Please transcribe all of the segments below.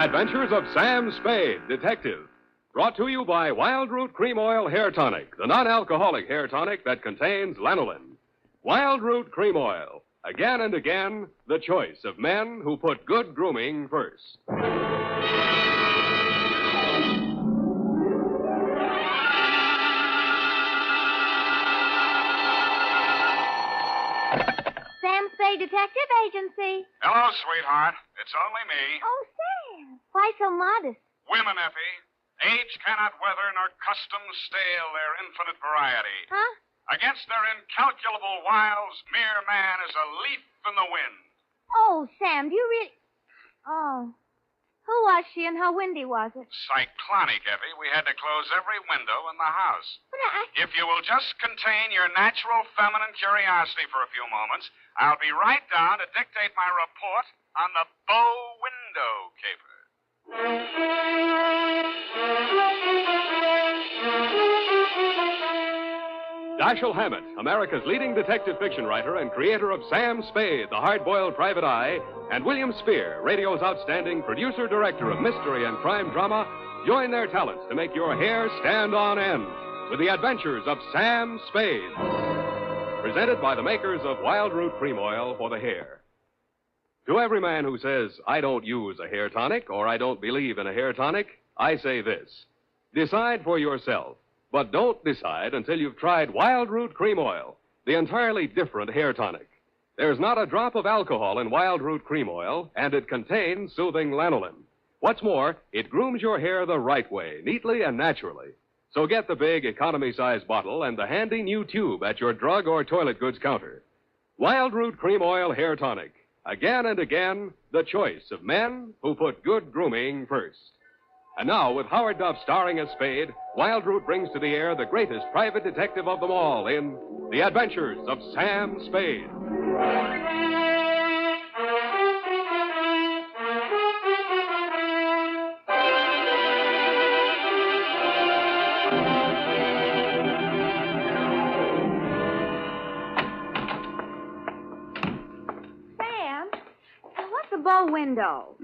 Adventures of Sam Spade, Detective. Brought to you by Wild Root Cream Oil Hair Tonic, the non-alcoholic hair tonic that contains lanolin. Wild Root Cream Oil. Again and again, the choice of men who put good grooming first. Sam Spade Detective Agency. Hello, sweetheart. It's only me. Oh, Sam. Why so modest? Women, Effie. Age cannot weather nor custom stale their infinite variety. Huh? Against their incalculable wiles, mere man is a leaf in the wind. Oh, Sam, do you really... Oh. Who was she and how windy was it? Cyclonic, Effie. We had to close every window in the house. But If you will just contain your natural feminine curiosity for a few moments, I'll be right down to dictate my report on the bow window caper. Dashiell Hammett, America's leading detective fiction writer and creator of Sam Spade, the hard-boiled private eye, and William Spear, radio's outstanding producer-director of mystery and crime drama, join their talents to make your hair stand on end with the adventures of Sam Spade. Presented by the makers of Wild Root Cream Oil for the hair. To every man who says, I don't use a hair tonic or I don't believe in a hair tonic, I say this. Decide for yourself. But don't decide until you've tried Wild Root Cream Oil, the entirely different hair tonic. There's not a drop of alcohol in Wild Root Cream Oil, and it contains soothing lanolin. What's more, it grooms your hair the right way, neatly and naturally. So get the big economy-size bottle and the handy new tube at your drug or toilet goods counter. Wild Root Cream Oil Hair Tonic. Again and again, the choice of men who put good grooming first. And now, with Howard Duff starring as Spade, Wild Root brings to the air the greatest private detective of them all in The Adventures of Sam Spade. Sam, what's a bow window?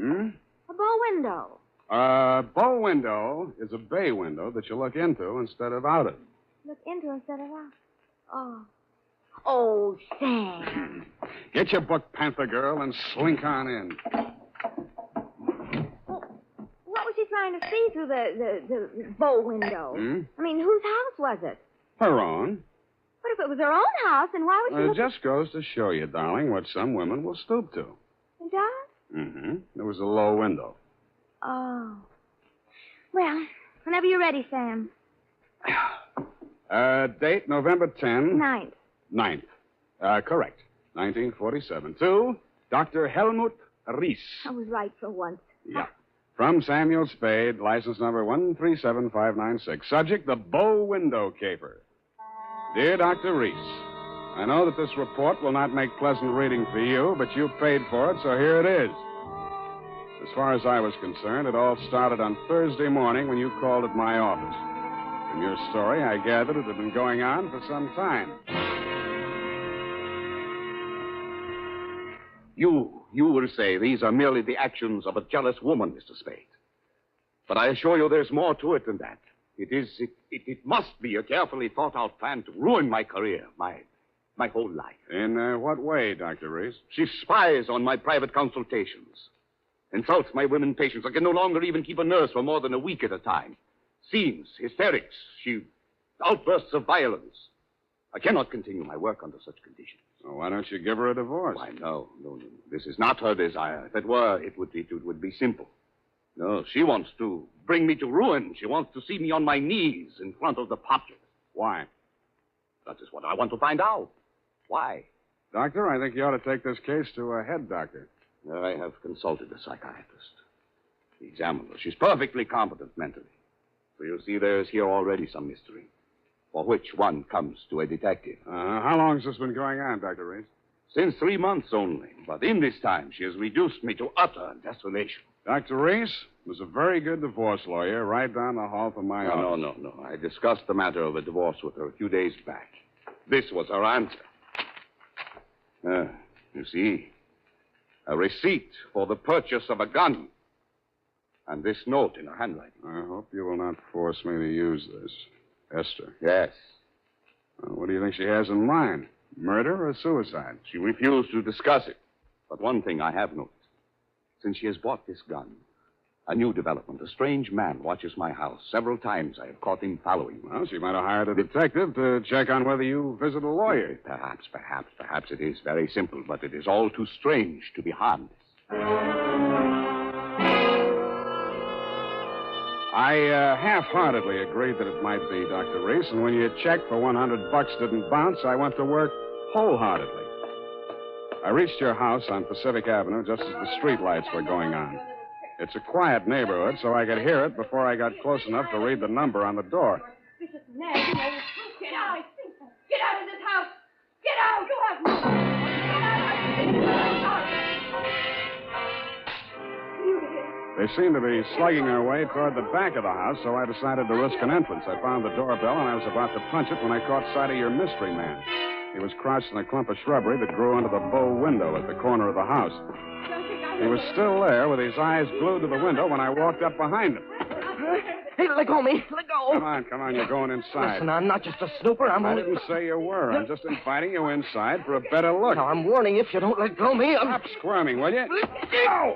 A bow window. A bow window is a bay window that you look into instead of out of. Look into instead of out. Oh. Oh, Sam. Get your book, Panther Girl, and slink on in. What was she trying to see through the bow window? I mean, whose house was it? Her own. But if it was her own house, then why would she It look... just goes to show you, darling, what some women will stoop to. It does? Mm-hmm. There was a low window. Oh. Well, whenever you're ready, Sam. Date November 10. Ninth. 9th. Correct. 1947. To Dr. Helmut Ries. I was right for once. Yeah. From Samuel Spade, license number 137596. Subject, the bow window caper. Dear Dr. Ries, I know that this report will not make pleasant reading for you, but you paid for it, so here it is. As far as I was concerned, it all started on Thursday morning when you called at my office. From your story, I gathered it had been going on for some time. You will say these are merely the actions of a jealous woman, Mr. Spade. But I assure you there's more to it than that. It must be a carefully thought-out plan to ruin my career, my whole life. In what way, Dr. Reese? She spies on my private consultations, insults my women patients. I can no longer even keep a nurse for more than a week at a time. Scenes, hysterics, outbursts of violence. I cannot continue my work under such conditions. Well, why don't you give her a divorce? Why, no. This is not her desire. If it were, it would be simple. No, she wants to bring me to ruin. She wants to see me on my knees in front of the populace. Why? That is what I want to find out. Why? Doctor, I think you ought to take this case to a head doctor. I have consulted a psychiatrist. He examined her. She's perfectly competent mentally. So you see, there's here already some mystery, for which one comes to a detective. How long has this been going on, Dr. Reese? Since 3 months only. But in this time, she has reduced me to utter desolation. Dr. Reese was a very good divorce lawyer right down the hall from my office. No. I discussed the matter of a divorce with her a few days back. This was her answer. You see, a receipt for the purchase of a gun. And this note in her handwriting. I hope you will not force me to use this. Esther. Yes. Well, what do you think she has in mind? Murder or suicide? She refused to discuss it. But one thing I have noticed. Since she has bought this gun, a new development. A strange man watches my house. Several times I have caught him following me. Well, she might have hired a detective to check on whether you visit a lawyer. Perhaps it is very simple, but it is all too strange to be harmless. I half-heartedly agreed that it might be, Dr. Reese, and when you checked for $100 didn't bounce, I went to work wholeheartedly. I reached your house on Pacific Avenue just as the street lights were going on. It's a quiet neighborhood, so I could hear it before I got close enough to read the number on the door. Get out! Get out of this house! Get out! You have no... Get out! They seemed to be slugging their way toward the back of the house, so I decided to risk an entrance. I found the doorbell, and I was about to punch it when I caught sight of your mystery man. He was crouched in a clump of shrubbery that grew under the bow window at the corner of the house. He was still there with his eyes glued to the window when I walked up behind him. Hey, let go of me. Let go. Come on, you're going inside. Listen, I'm not just a snooper. I didn't say you were. I'm just inviting you inside for a better look. Now, I'm warning you, if you don't let go of me, I'm... Stop squirming, will you? Go!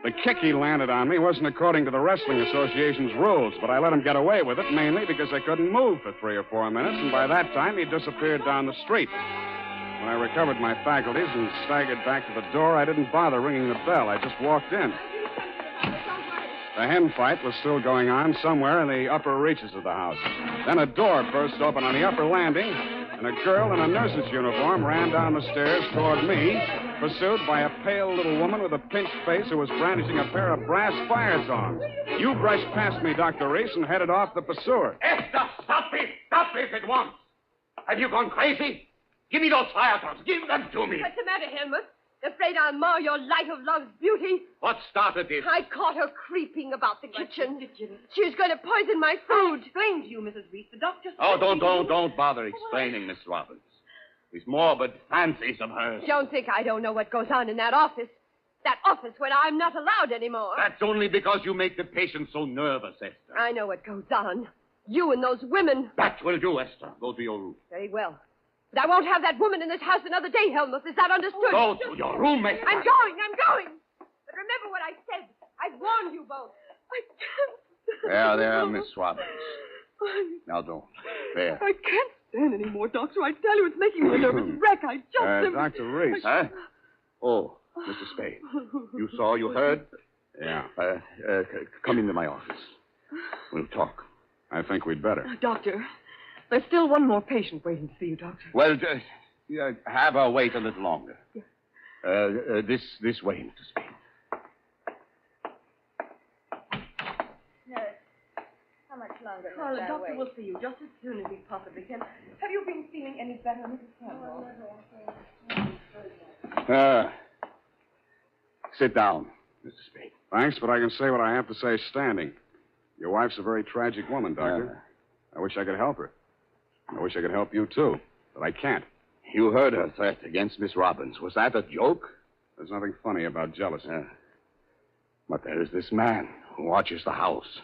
The kick he landed on me wasn't according to the Wrestling Association's rules, but I let him get away with it mainly because I couldn't move for 3 or 4 minutes, and by that time he disappeared down the street. When I recovered my faculties and staggered back to the door, I didn't bother ringing the bell. I just walked in. The hen fight was still going on somewhere in the upper reaches of the house. Then a door burst open on the upper landing, and a girl in a nurse's uniform ran down the stairs toward me, pursued by a pale little woman with a pinched face who was brandishing a pair of brass fire tongs. You brushed past me, Dr. Reese, and headed off the pursuer. Esther, stop this! Stop this at once! Have you gone crazy? Give me those fire tongs. Give them to me. What's the matter, Helmut? Afraid I'll mar your light of love's beauty? What started this? I caught her creeping about the kitchen. She was going to poison my food. Explain to you, Mrs. Reese. The doctor... Oh, don't bother explaining, Miss Roberts. These morbid fancies of hers. Don't think I don't know what goes on in that office. That office when I'm not allowed anymore. That's only because you make the patient so nervous, Esther. I know what goes on. You and those women. That will do, Esther. Go to your room. Very well. But I won't have that woman in this house another day, Helmut. Is that understood? Go to your room, Esther. I'm going. But remember what I said. I've warned you both. I can't. There, Miss Roberts. Now don't. There. I can't stand anymore, Doctor. I tell you, it's making me a nervous wreck. I just... Dr. Reese. Huh? Oh, Mr. Spade. You saw, you heard? Yeah. Come into my office. We'll talk. I think we'd better. Doctor, there's still one more patient waiting to see you, Doctor. Well, have her wait a little longer. This way, Mr. Spade. How much longer? Well, the doctor will see you just as soon as he possibly can. Have you been feeling any better, Mrs. Campbell? Sit down, Mr. Spade. Thanks, but I can say what I have to say standing. Your wife's a very tragic woman, Doctor. I wish I could help her. I wish I could help you, too, but I can't. You heard her threat against Miss Robbins. Was that a joke? There's nothing funny about jealousy. But there is this man who watches the house.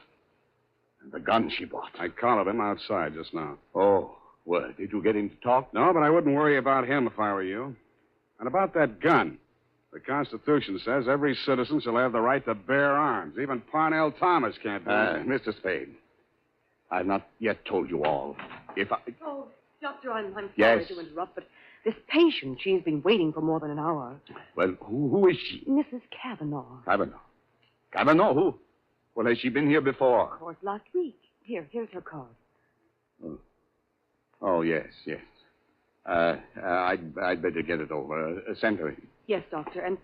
And the gun she bought. I collared him outside just now. Oh, well, did you get him to talk? No, but I wouldn't worry about him if I were you. And about that gun. The Constitution says every citizen shall have the right to bear arms. Even Parnell Thomas can't do it. Mr. Spade, I've not yet told you all. Oh, Doctor, I'm sorry Yes. to interrupt, but this patient, she's been waiting for more than an hour. Well, who is she? Mrs. Kavanaugh. Kavanaugh? Who? Well, has she been here before? Of course, last week. Here's her card. Oh, yes. I'd better get it over. Send her in. Yes, Doctor,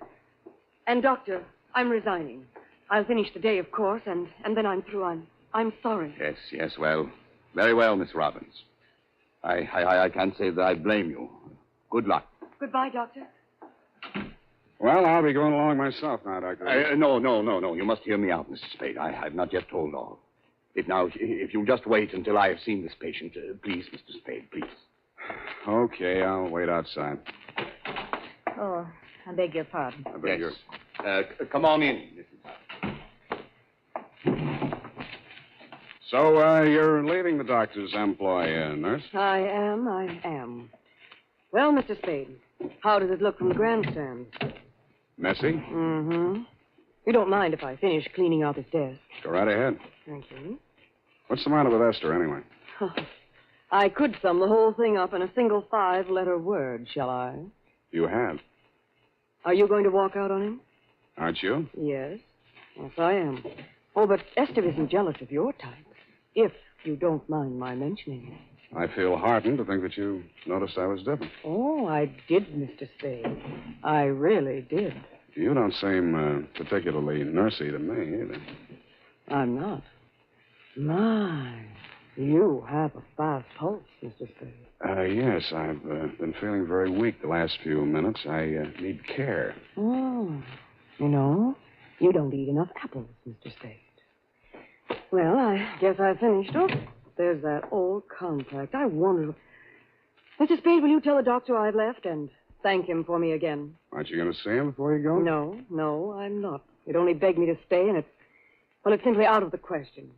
and Doctor, I'm resigning. I'll finish the day, of course, and then I'm through. I'm sorry. Yes, well. Very well, Miss Robbins. I can't say that I blame you. Good luck. Goodbye, Doctor. Well, I'll be going along myself now, Doctor. No. You must hear me out, Mr. Spade. I've not yet told all. If you'll just wait until I have seen this patient, please, Mr. Spade, please. Okay, I'll wait outside. Oh, I beg your pardon. I beg your... Come on in, So, you're leaving the doctor's employ, nurse? I am. Well, Mr. Spade, how does it look from the grandstand? Messy? Mm-hmm. You don't mind if I finish cleaning out this desk? Go right ahead. Thank you. What's the matter with Esther, anyway? I could sum the whole thing up in a single 5-letter word, shall I? You have. Are you going to walk out on him? Aren't you? Yes. Yes, I am. Oh, but Esther isn't jealous of your type, if you don't mind my mentioning it. I feel heartened to think that you noticed I was different. Oh, I did, Mr. Spade. I really did. You don't seem particularly nursey to me, either. I'm not. My, you have a fast pulse, Mr. Spade. Yes, I've been feeling very weak the last few minutes. I need care. Oh, you know, you don't eat enough apples, Mr. Spade. Well, I guess I finished. Oh, there's that old contract. I wonder... Mr. Spade, will you tell the doctor I've left and thank him for me again? Aren't you going to see him before you go? No, I'm not. He'd only begged me to stay, and it's simply out of the question.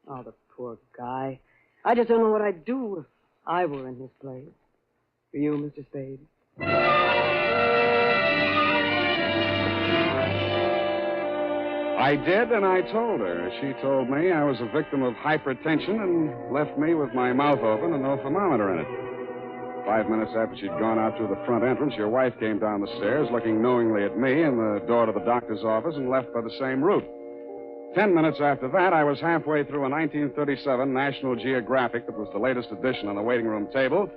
Oh, the poor guy. I just don't know what I'd do if I were in his place. For you, Mr. Spade. I did, and I told her. She told me I was a victim of hypertension and left me with my mouth open and no thermometer in it. 5 minutes after she'd gone out through the front entrance, your wife came down the stairs, looking knowingly at me and the door to the doctor's office, and left by the same route. 10 minutes after that, I was halfway through a 1937 National Geographic that was the latest edition on the waiting room table,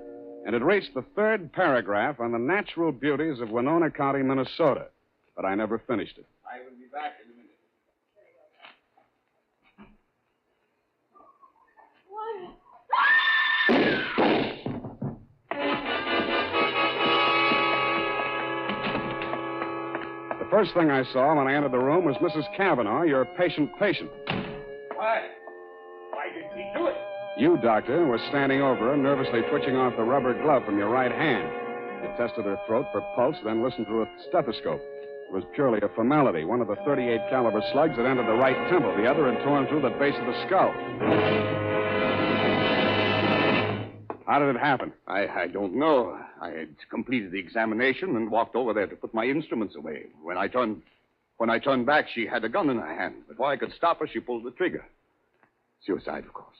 and had reached the 3rd paragraph on the natural beauties of Winona County, Minnesota. But I never finished it. I will be back in a minute. The first thing I saw when I entered the room was Mrs. Cavanaugh, your patient. Why did he do it? You, doctor, were standing over her, nervously twitching off the rubber glove from your right hand. You tested her throat for pulse, then listened through a stethoscope. It was purely a formality. One of the .38 caliber slugs had entered the right temple. The other had torn through the base of the skull. How did it happen? I don't know. I had completed the examination and walked over there to put my instruments away. When I turned back, she had a gun in her hand. Before I could stop her, she pulled the trigger. Suicide, of course.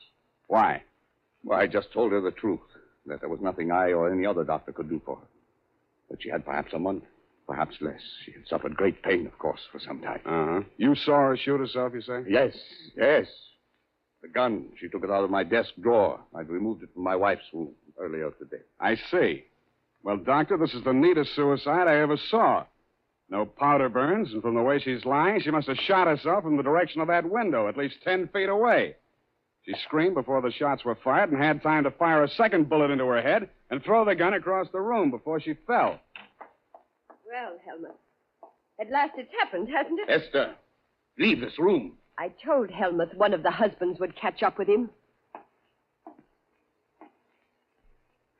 Why? Well, I just told her the truth, that there was nothing I or any other doctor could do for her. That she had perhaps a month, perhaps less. She had suffered great pain, of course, for some time. Uh-huh. You saw her shoot herself, you say? Yes. The gun, she took it out of my desk drawer. I'd removed it from my wife's room earlier today. I see. Well, doctor, this is the neatest suicide I ever saw. No powder burns, and from the way she's lying, she must have shot herself from the direction of that window, at least 10 feet away. She screamed before the shots were fired and had time to fire a second bullet into her head and throw the gun across the room before she fell. Well, Helmut, at last it's happened, hasn't it? Esther, leave this room. I told Helmut one of the husbands would catch up with him.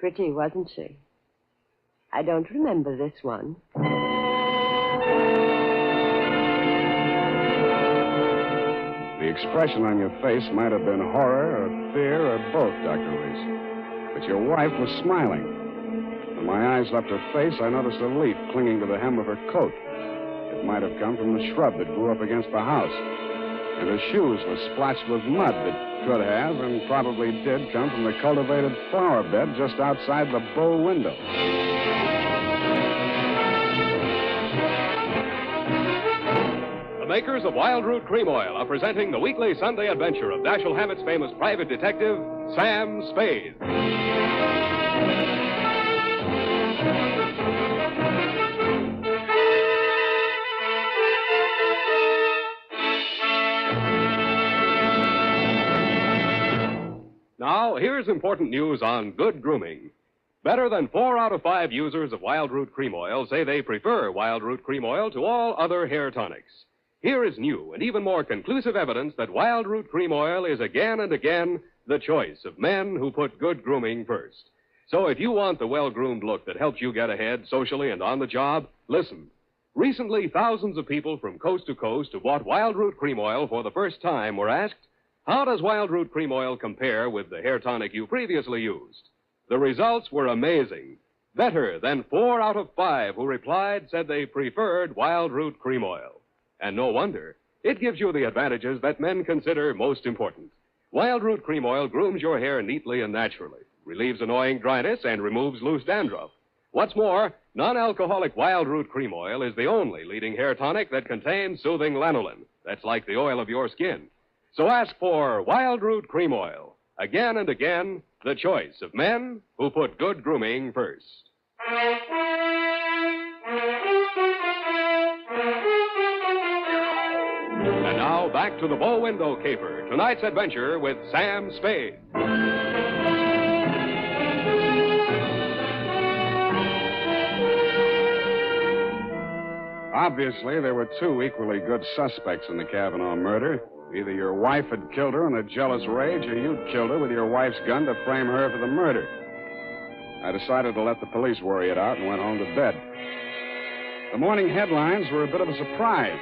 Pretty, wasn't she? I don't remember this one. The expression on your face might have been horror or fear or both, Dr. Reese. But your wife was smiling. When my eyes left her face, I noticed a leaf clinging to the hem of her coat. It might have come from the shrub that grew up against the house. And her shoes were splotched with mud that could have and probably did come from the cultivated flower bed just outside the bow window. The makers of Wild Root Cream Oil are presenting the weekly Sunday adventure of Dashiell Hammett's famous private detective, Sam Spade. Now, here's important news on good grooming. Better than 4 out of 5 users of Wild Root Cream Oil say they prefer Wild Root Cream Oil to all other hair tonics. Here is new and even more conclusive evidence that Wild Root Cream Oil is again and again the choice of men who put good grooming first. So if you want the well-groomed look that helps you get ahead socially and on the job, listen. Recently, thousands of people from coast to coast who bought Wild Root Cream Oil for the first time were asked, how does Wild Root Cream Oil compare with the hair tonic you previously used? The results were amazing. Better than 4 out of 5 who replied said they preferred Wild Root Cream Oil. And no wonder. It gives you the advantages that men consider most important. Wild Root Cream Oil grooms your hair neatly and naturally, relieves annoying dryness, and removes loose dandruff. What's more, non-alcoholic Wild Root Cream Oil is the only leading hair tonic that contains soothing lanolin. That's like the oil of your skin. So ask for Wild Root Cream Oil. Again and again, the choice of men who put good grooming first. And now, back to the bow window caper. Tonight's adventure with Sam Spade. Obviously, there were 2 equally good suspects in the Kavanaugh murder. Either your wife had killed her in a jealous rage, or you'd killed her with your wife's gun to frame her for the murder. I decided to let the police worry it out and went home to bed. The morning headlines were a bit of a surprise.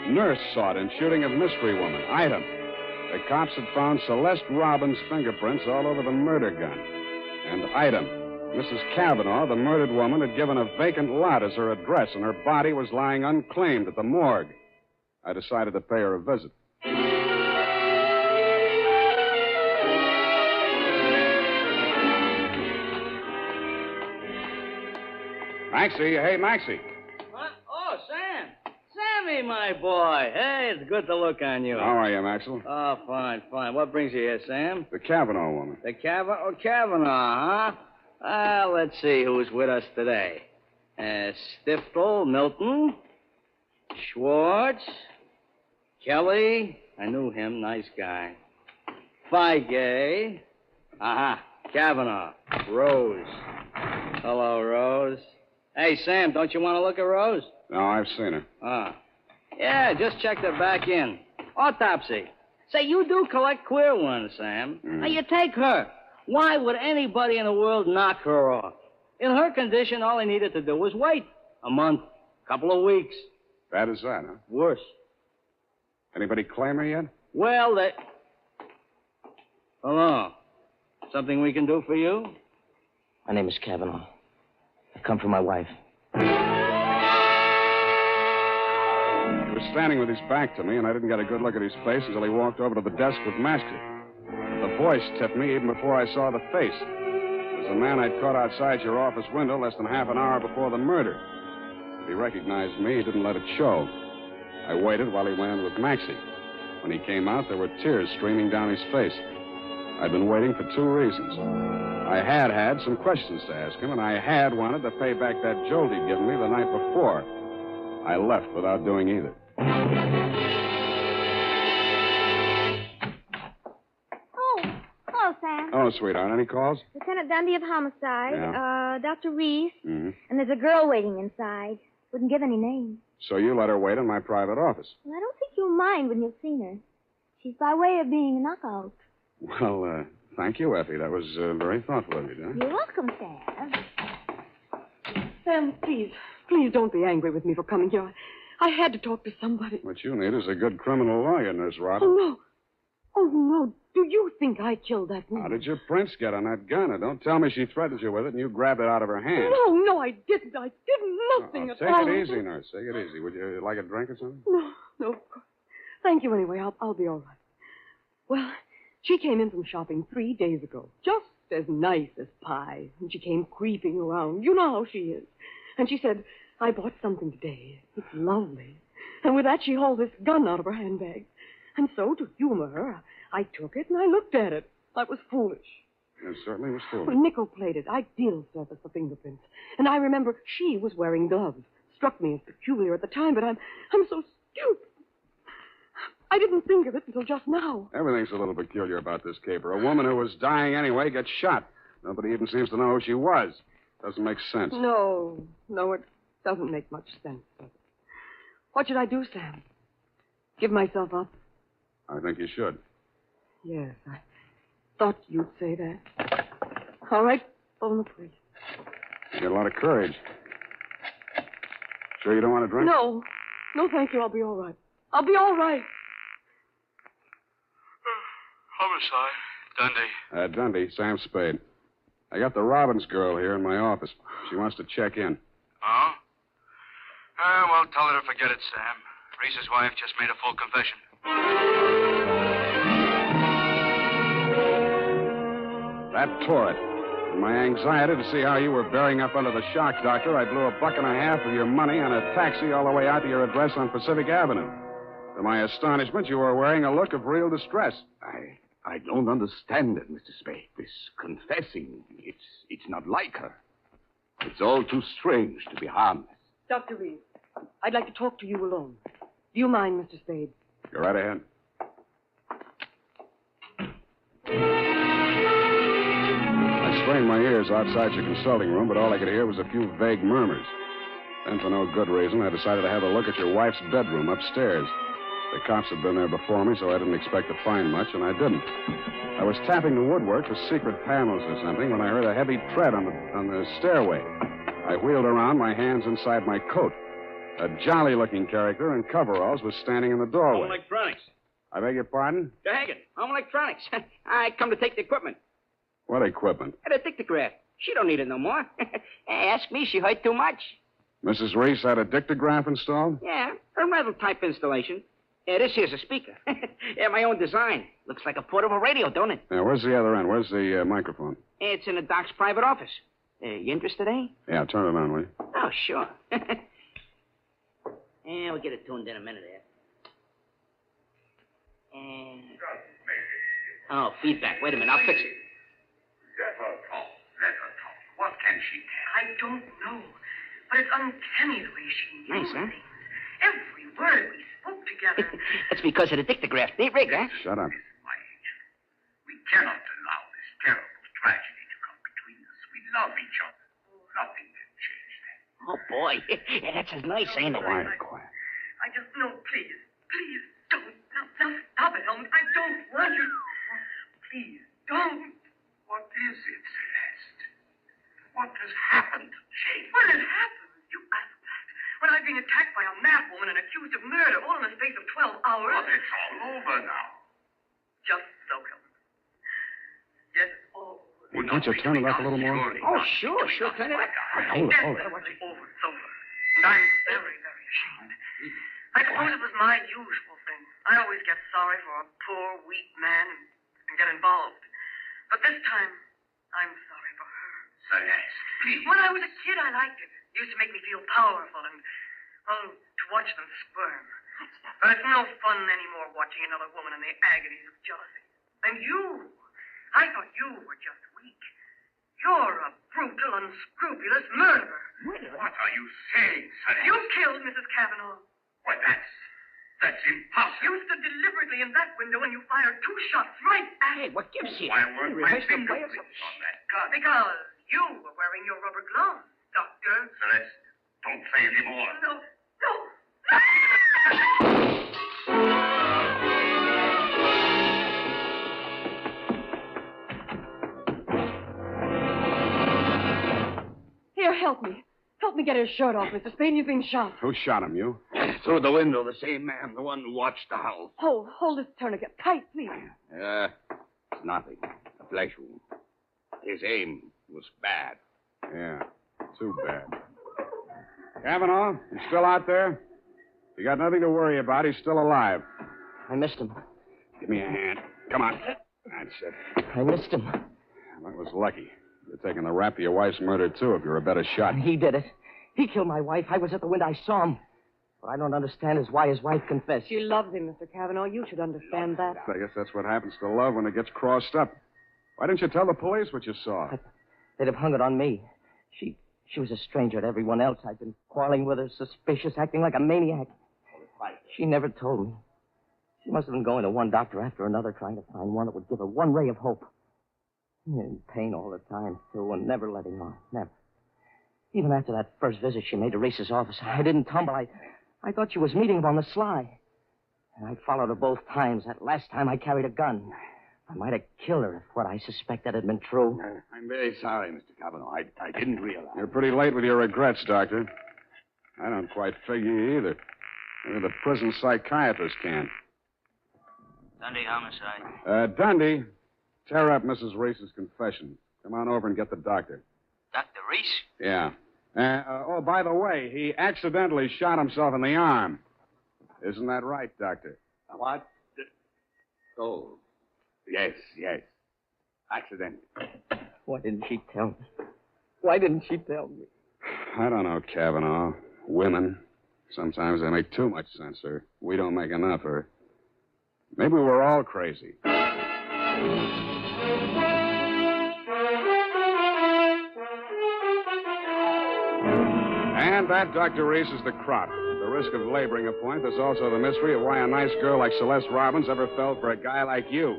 Nurse sought in shooting of mystery woman. Item. The cops had found Celeste Robbins' fingerprints all over the murder gun. And item. Mrs. Kavanaugh, the murdered woman, had given a vacant lot as her address, and her body was lying unclaimed at the morgue. I decided to pay her a visit. Maxie, hey, Maxie. What? Oh, Sam. Sammy, my boy. Hey, it's good to look on you. How are you, Maxwell? Oh, fine, fine. What brings you here, Sam? The Kavanaugh woman. The Kavanaugh, huh? Let's see who's with us today. Stiftel, Milton, Schwartz, Kelly. I knew him. Nice guy. Feige. Kavanaugh. Rose. Hello, Rose. Hey, Sam, don't you want to look at Rose? No, I've seen her. Yeah, just checked her back in. Autopsy. Say, you do collect queer ones, Sam. Now, you take her. Why would anybody in the world knock her off? In her condition, all he needed to do was wait. A month. Couple of weeks. Bad as that, huh? Worse. Anybody claim her yet? Well, they... Hello. Something we can do for you? My name is Kavanaugh. I come for my wife. He was standing with his back to me, and I didn't get a good look at his face until he walked over to the desk with Maxie. The voice tipped me even before I saw the face. It was the man I'd caught outside your office window less than half an hour before the murder. If he recognized me, he didn't let it show. I waited while he went in with Maxie. When he came out, there were tears streaming down his face. I'd been waiting for 2 reasons. I had some questions to ask him, and I had wanted to pay back that jolt he'd given me the night before. I left without doing either. Hello, Sam. Oh, sweetheart, any calls? Lieutenant Dundee of Homicide, Yeah. Dr. Reese, Mm-hmm. and there's a girl waiting inside. Wouldn't give any names. So you let her wait in my private office? Well, I don't think you'll mind when you've seen her. She's by way of being a knockout. Well, thank you, Effie. That was very thoughtful of you, dear. You're welcome, Sam. Sam, please don't be angry with me for coming here. I had to talk to somebody. What you need is a good criminal lawyer, Nurse Robin. Oh, no. Do you think I killed that woman? How did your prints get on that gun? And don't tell me she threatened you with it and you grabbed it out of her hand. No, I didn't. I didn't. Nothing at all. Take it easy, Nurse. Take it easy. Would you like a drink or something? No, of course. Thank you anyway. I'll be all right. Well, she came in from shopping 3 days ago. Just as nice as pie. And she came creeping around. You know how she is. And she said, I bought something today. It's lovely. And with that, she hauled this gun out of her handbag. And so, to humor her, I took it and I looked at it. That was foolish. It certainly was foolish. Nickel-plated, ideal surface for fingerprints. And I remember she was wearing gloves. Struck me as peculiar at the time, but I'm so stupid. I didn't think of it until just now. Everything's a little peculiar about this caper. A woman who was dying anyway gets shot. Nobody even seems to know who she was. Doesn't make sense. No, it doesn't make much sense. What should I do, Sam? Give myself up? I think you should. Yes, I thought you'd say that. All right, Phone the police. You got a lot of courage. Sure you don't want to drink? No. No, thank you. I'll be all right. I'll be all right. Homicide. Dundee. Dundee, Sam Spade. I got the Robbins girl here in my office. She wants to check in. Oh? Well, tell her to forget it, Sam. Reese's wife just made a full confession. That tore it. In my anxiety to see how you were bearing up under the shock, Doctor, I blew $1.50 of your money on a taxi all the way out to your address on Pacific Avenue. To my astonishment, you were wearing a look of real distress. I don't understand it, Mr. Spade. This confessing, it's not like her. It's all too strange to be harmless. Dr. Reeves, I'd like to talk to you alone. Do you mind, Mr. Spade? Go right ahead. I strained my ears outside your consulting room, but all I could hear was a few vague murmurs. Then, for no good reason, I decided to have a look at your wife's bedroom upstairs. The cops had been there before me, so I didn't expect to find much, and I didn't. I was tapping the woodwork for secret panels or something when I heard a heavy tread on the stairway. I wheeled around, my hands inside my coat. A jolly-looking character in coveralls was standing in the doorway. Home Electronics. I beg your pardon? Terragen. Home Electronics. I come to take the equipment. What equipment? The dictograph. She don't need it no more. Ask me, she heard too much. Mrs. Reese had a dictograph installed? Yeah, a rental type installation. This here's a speaker. My own design. Looks like a portable radio, don't it? Yeah, where's the other end? Where's the microphone? It's in the doc's private office. You interested, eh? Yeah, turn it on, will you? Oh, sure. Yeah, we'll get it tuned in a minute here. Oh, feedback. Wait a minute, I'll fix it. Let her talk. What can she tell? I don't know. But it's uncanny the way she knew Nice, huh? things. Every word we spoke together. That's because of the dictograph. Neat rig, huh? Shut up. My angel, we cannot allow this terrible tragedy to come between us. We love each other. Nothing can change that. Oh, boy. That's as nice, ain't it? Quiet. I just know, please don't. Now stop it, Holmes. I don't want you. Please don't. What is it, Celeste? What has happened to Jane? What has happened? You asked that. When I've been attacked by a madwoman and accused of murder, all in the space of 12 hours. But it's all over now. Just so, Holmes. Yes, it's all over. Can't you turn it up a little more? Oh, sure. Turn it up. Hold it. It's over. It's over. And I'm very, very ashamed. I suppose it was my usual thing. I always get sorry for a poor, weak man and get involved. But this time, I'm sorry for her. Celeste, please. When I was a kid, I liked it. It used to make me feel powerful and, well, to watch them squirm. But it's no fun anymore watching another woman in the agonies of jealousy. And you, I thought you were just weak. You're a brutal, unscrupulous murderer. What are you saying, Celeste? You killed Mrs. Cavanaugh. Why, that's impossible. You stood deliberately in that window and you fired 2 shots right at Hey, what gives you? Why weren't my rehearsed the play or fingerprints on that gun? because you were wearing your rubber gloves, Doctor. Celeste, don't say any more. No. Here, help me. Help me get his shirt off, Mr. Spade. You've been shot. Who shot him, you? Through the window, the same man, the one who watched the house. Hold this tourniquet tight, please. It's nothing. A flesh wound. His aim was bad. Yeah, too bad. Kavanaugh, you still out there? You got nothing to worry about. He's still alive. I missed him. Give me a hand. Come on. That's it. I missed him. That was lucky. You're taking the rap for your wife's murder, too, if you're a better shot. He did it. He killed my wife. I was at the window. I saw him. What I don't understand is why his wife confessed. She loves him, Mr. Cavanaugh. You should understand that. I guess that's what happens to love when it gets crossed up. Why didn't you tell the police what you saw? They'd have hung it on me. She was a stranger to everyone else. I'd been quarreling with her, suspicious, acting like a maniac. She never told me. She must have been going to one doctor after another, trying to find one that would give her one ray of hope. In pain all the time, too, and never letting on. Never. Even after that first visit she made to Reese's office, I didn't tumble. I thought she was meeting him on the sly. And I followed her both times. That last time I carried a gun. I might have killed her if what I suspected had been true. I'm very sorry, Mr. Cavanaugh. I didn't realize. You're pretty late with your regrets, Doctor. I don't quite figure you either. Maybe the prison psychiatrist can. Dundee homicide. Dundee, tear up Mrs. Reese's confession. Come on over and get the doctor. Dr. Reese? Yeah. By the way, he accidentally shot himself in the arm. Isn't that right, Doctor? What? Oh, yes. Accident. Why didn't she tell me? Why didn't she tell me? I don't know, Cavanaugh. Women. Sometimes they make too much sense, or we don't make enough, or maybe we're all crazy. And that, Dr. Reese, is the crop. At the risk of laboring a point, there's also the mystery of why a nice girl like Celeste Robbins ever fell for a guy like you.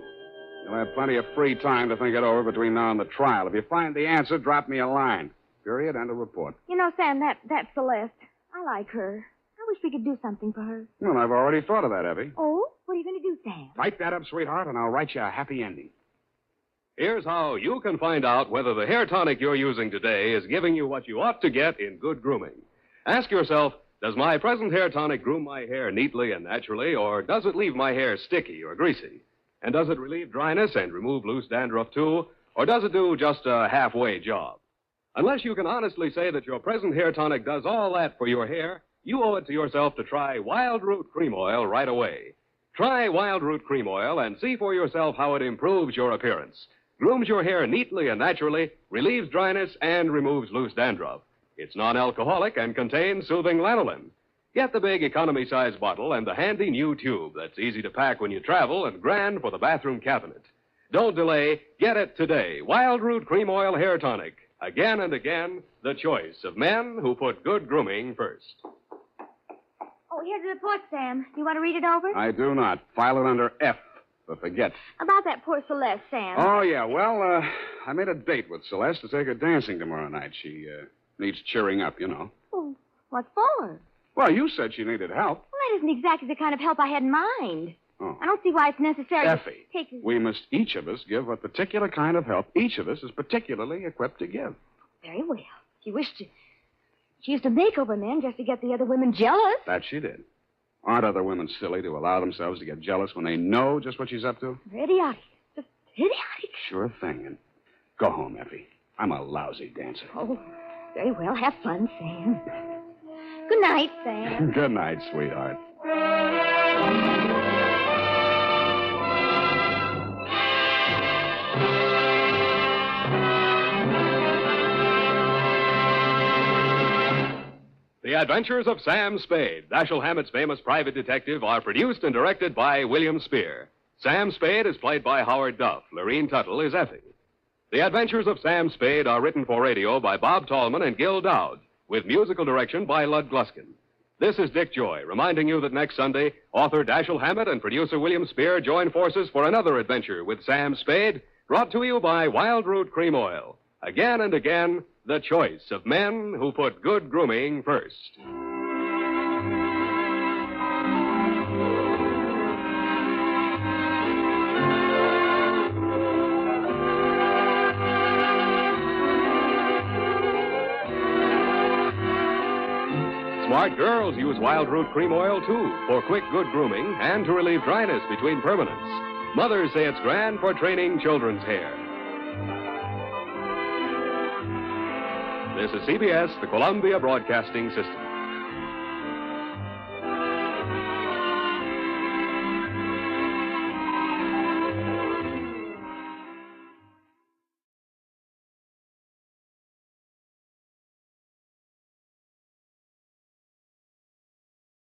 You'll have plenty of free time to think it over between now and the trial. If you find the answer, drop me a line. Period. End of report. You know, Sam, that's Celeste. I like her. I wish we could do something for her. Well, I've already thought of that, Effie. Oh? What are you going to do, Sam? Type that up, sweetheart, and I'll write you a happy ending. Here's how you can find out whether the hair tonic you're using today is giving you what you ought to get in good grooming. Ask yourself, does my present hair tonic groom my hair neatly and naturally, or does it leave my hair sticky or greasy? And does it relieve dryness and remove loose dandruff, too, or does it do just a halfway job? Unless you can honestly say that your present hair tonic does all that for your hair, you owe it to yourself to try Wild Root Cream Oil right away. Try Wild Root Cream Oil and see for yourself how it improves your appearance, grooms your hair neatly and naturally, relieves dryness, and removes loose dandruff. It's non-alcoholic and contains soothing lanolin. Get the big economy-size bottle and the handy new tube that's easy to pack when you travel and grand for the bathroom cabinet. Don't delay. Get it today. Wild Root Cream Oil Hair Tonic. Again and again, the choice of men who put good grooming first. Oh, here's the report, Sam. Do you want to read it over? I do not. File it under F for forget. About that poor Celeste, Sam. Oh, yeah. Well, I made a date with Celeste to take her dancing tomorrow night. She needs cheering up, you know. Oh, what for? Well, you said she needed help. Well, that isn't exactly the kind of help I had in mind. Oh. I don't see why it's necessary Effie, to take... we must each of us give a particular kind of help each of us is particularly equipped to give. Very well. She wished to... She used to make over men just to get the other women jealous. That she did. Aren't other women silly to allow themselves to get jealous when they know just what she's up to? Idiotic. Just idiotic. Sure thing. And go home, Effie. I'm a lousy dancer. Oh, very well. Have fun, Sam. Good night, Sam. Good night, sweetheart. The Adventures of Sam Spade, Dashiell Hammett's famous private detective, are produced and directed by William Spear. Sam Spade is played by Howard Duff. Lorene Tuttle is Effie. The Adventures of Sam Spade are written for radio by Bob Tallman and Gil Dowd, with musical direction by Lud Gluskin. This is Dick Joy, reminding you that next Sunday, author Dashiell Hammett and producer William Spear join forces for another adventure with Sam Spade, brought to you by Wild Root Cream Oil. Again and again, the choice of men who put good grooming first. Smart girls use Wild Root Cream Oil, too, for quick, good grooming and to relieve dryness between permanents. Mothers say it's grand for training children's hair. This is CBS, the Columbia Broadcasting System.